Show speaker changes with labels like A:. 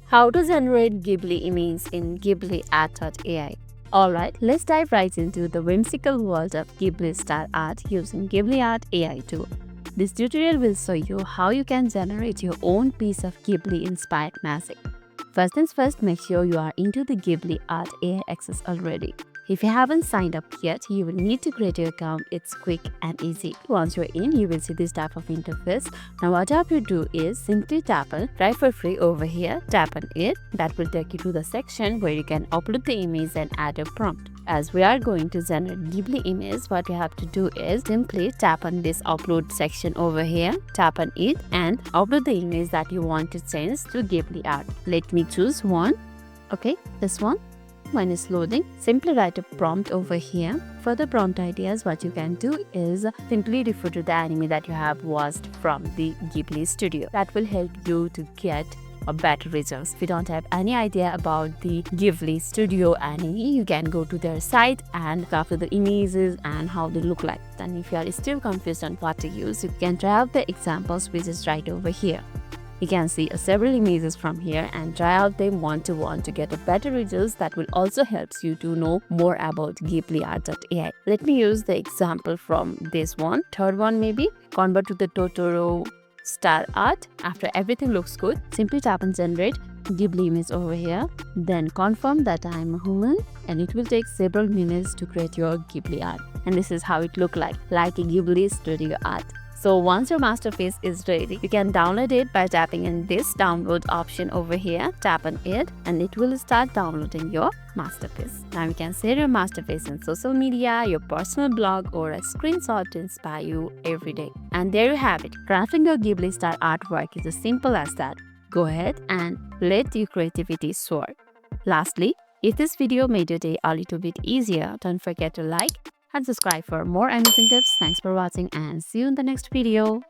A: How to generate Ghibli image in GhibliArt AI. Alright, let's dive right into the whimsical world of Ghibli-style art using GhibliArt AI tool. This tutorial will show you how you can generate your own piece of Ghibli-inspired magic. First things first, make sure you are into the GhibliArt AI access already. If you haven't signed up yet, you will need to create your account. It's quick and easy. Once you're in, you will see this type of interface. Now what you have to do is simply tap on try for free over here, tap on it. That will take you to the section where you can upload the image and add a prompt. As we are going to generate Ghibli image, what you have to do is simply tap on this upload section over here, tap on it and upload the image that you want to change to Ghibli art. Let me choose one. Okay, this one. When it's loading, simply write a prompt over here. For the prompt ideas, what you can do is simply refer to the anime that you have watched from the Ghibli studio. That will help you to get a better results. If you don't have any idea about the Ghibli studio anime, you can go to their site and look after the images and how they look like. And if you are still confused on what to use, you can try out the examples which is right over here. You can see several images from here and try out them one-to-one to get a better results. That will also helps you to know more about GhibliArt.ai. Let me use the example from this one, third one maybe. Convert to the Totoro style art. After everything looks good, simply tap on generate Ghibli image over here. Then confirm that I am a human and it will take several minutes to create your Ghibli art. And this is how it look like a Ghibli studio art. So once your masterpiece is ready, you can download it by tapping in this download option over here. Tap on it and it will start downloading your masterpiece. Now you can share your masterpiece in social media, your personal blog or a screenshot to inspire you every day. And there you have it. Crafting your Ghibli style artwork is as simple as that. Go ahead and let your creativity soar. Lastly, if this video made your day a little bit easier, don't forget to like and subscribe for more amazing tips. Thanks for watching and see you in the next video.